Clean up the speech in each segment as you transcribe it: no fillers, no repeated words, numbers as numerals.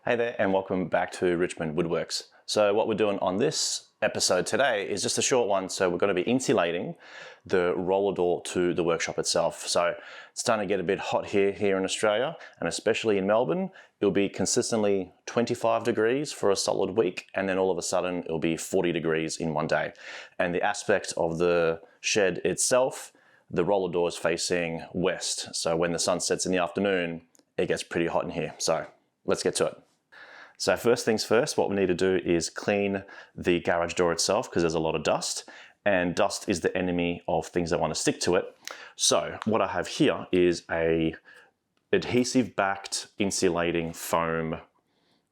Hey there and welcome back to Richmond Woodworks. So what we're doing on this episode today is just a short one. So we're going to be insulating the roller door to the workshop itself. So it's starting to get a bit hot here in Australia, and especially in Melbourne. It'll be consistently 25 degrees for a solid week, and then all of a sudden it'll be 40 degrees in one day. And the aspect of the shed itself, the roller door is facing west. So when the sun sets in the afternoon, it gets pretty hot in here. So let's get to it. So first things first, what we need to do is clean the garage door itself because there's a lot of dust, and dust is the enemy of things that want to stick to it. So what I have here is a adhesive backed insulating foam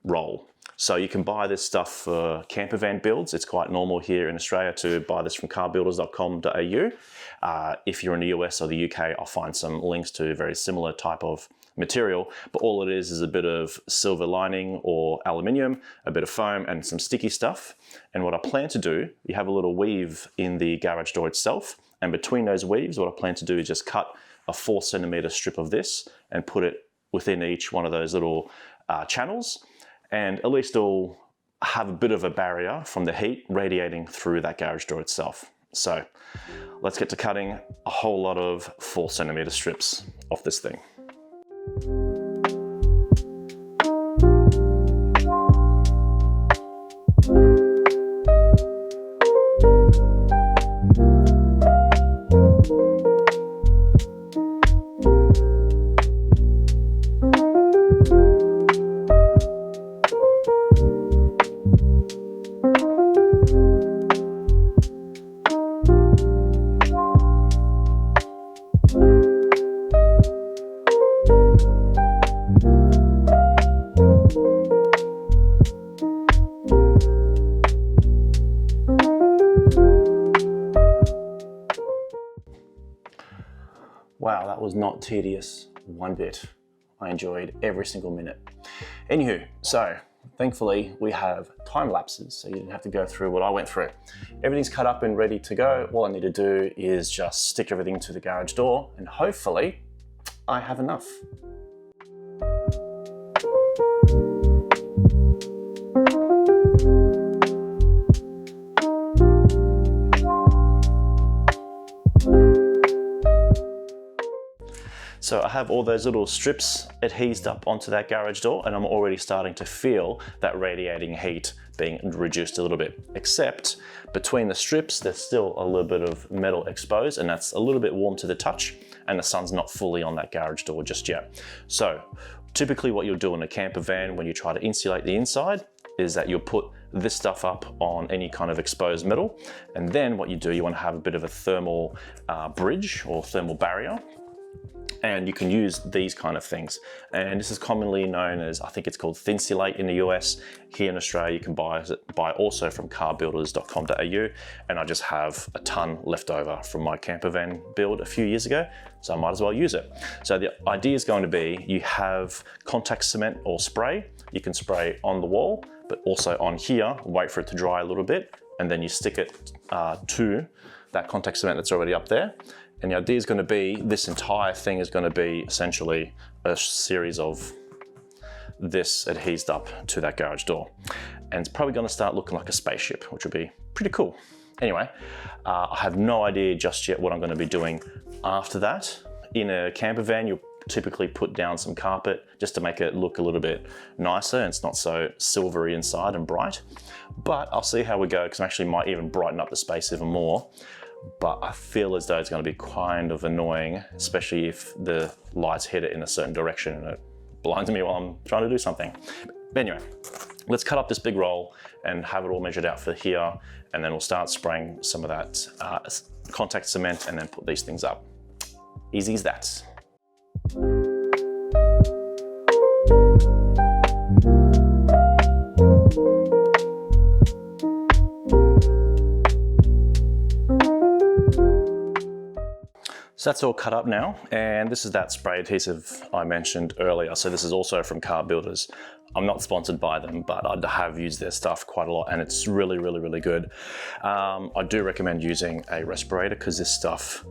roll. So you can buy this stuff for camper van builds. It's quite normal here in Australia to buy this from carbuilders.com.au. If you're in the US or the UK, I'll find some links to a very similar type of material, but all it is a bit of silver lining or aluminium, a bit of foam and some sticky stuff. And what I plan to do, you have a little weave in the garage door itself, and between those weaves, what I plan to do is just cut a 4 centimeter strip of this and put it within each one of those little channels, and at least it'll have a bit of a barrier from the heat radiating through that garage door itself. So let's get to cutting a whole lot of 4 centimeter strips off this thing. Wow, that was not tedious one bit. I enjoyed every single minute. Anywho, so thankfully we have time lapses, so you didn't have to go through what I went through. Everything's cut up and ready to go. All I need to do is just stick everything to the garage door, and hopefully I have enough. So I have all those little strips adhesed up onto that garage door, and I'm already starting to feel that radiating heat being reduced a little bit, except between the strips, there's still a little bit of metal exposed, and that's a little bit warm to the touch, and the sun's not fully on that garage door just yet. So typically what you'll do in a camper van when you try to insulate the inside is that you'll put this stuff up on any kind of exposed metal, and then what you do, you want to have a bit of a thermal bridge or thermal barrier. And you can use these kind of things. And this is commonly known as, I think it's called Insulate in the US. Here in Australia, you can buy also from carbuilders.com.au. And I just have a ton left over from my camper van build a few years ago, so I might as well use it. So the idea is going to be, you have contact cement or spray. You can spray on the wall, but also on here, wait for it to dry a little bit, and then you stick it to that contact cement that's already up there. And the idea is going to be, this entire thing is going to be essentially a series of this adhesed up to that garage door. And it's probably going to start looking like a spaceship, which would be pretty cool. Anyway, I have no idea just yet what I'm going to be doing after that. In a camper van, you'll typically put down some carpet just to make it look a little bit nicer, and it's not so silvery inside and bright. But I'll see how we go, because I actually might even brighten up the space even more. But I feel as though it's going to be kind of annoying, especially if the lights hit it in a certain direction and it blinds me while I'm trying to do something. But anyway, let's cut up this big roll and have it all measured out for here, and then we'll start spraying some of that contact cement and then put these things up. Easy as that. So that's all cut up now, and this is that spray adhesive I mentioned earlier. So this is also from Car Builders. I'm not sponsored by them, but I have used their stuff quite a lot, and it's really, really, really good. I do recommend using a respirator because this stuff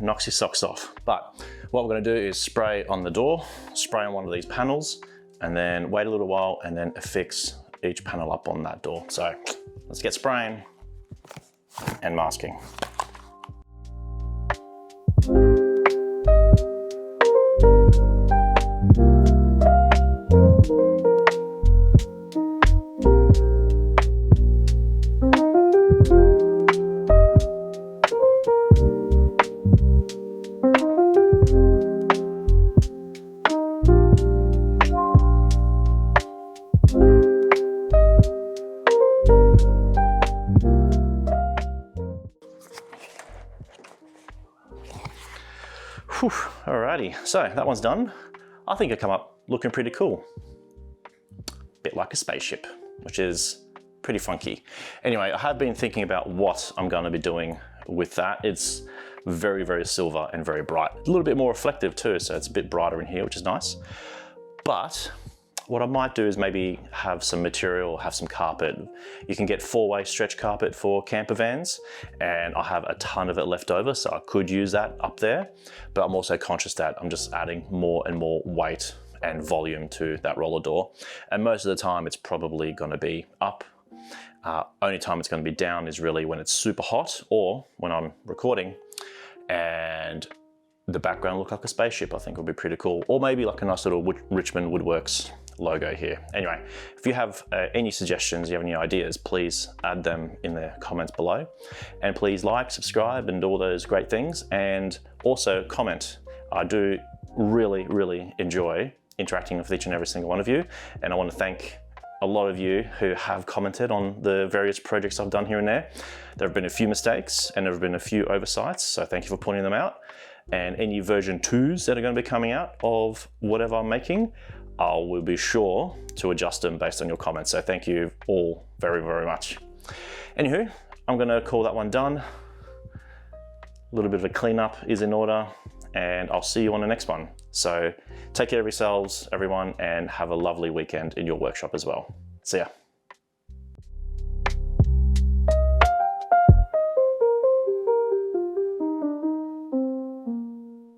knocks your socks off. But what we're going to do is spray on the door, spray on one of these panels, and then wait a little while and then affix each panel up on that door. So let's get spraying and masking. Whew, alrighty, so that one's done. I think it come up looking pretty cool. Bit like a spaceship, which is pretty funky. Anyway, I have been thinking about what I'm going to be doing with that. It's very, very silver and very bright. A little bit more reflective too, so it's a bit brighter in here, which is nice. But what I might do is maybe have some material, have some carpet. You can get 4-way stretch carpet for camper vans, and I have a ton of it left over, so I could use that up there. But I'm also conscious that I'm just adding more and more weight and volume to that roller door. And most of the time it's probably gonna be up. Only time it's gonna be down is really when it's super hot or when I'm recording and the background look like a spaceship. I think would be pretty cool. Or maybe like a nice little Richmond Woodworks logo here. Anyway, if you have any suggestions, you have any ideas, please add them in the comments below. And please like, subscribe, and all those great things. And also comment. I do really, really enjoy interacting with each and every single one of you. And I want to thank a lot of you who have commented on the various projects I've done here and there. There have been a few mistakes and there have been a few oversights, so thank you for pointing them out. And any version 2s that are going to be coming out of whatever I'm making, I will be sure to adjust them based on your comments. So thank you all very, very much. Anywho, I'm gonna call that one done. A little bit of a cleanup is in order, and I'll see you on the next one. So take care of yourselves, everyone, and have a lovely weekend in your workshop as well. See ya.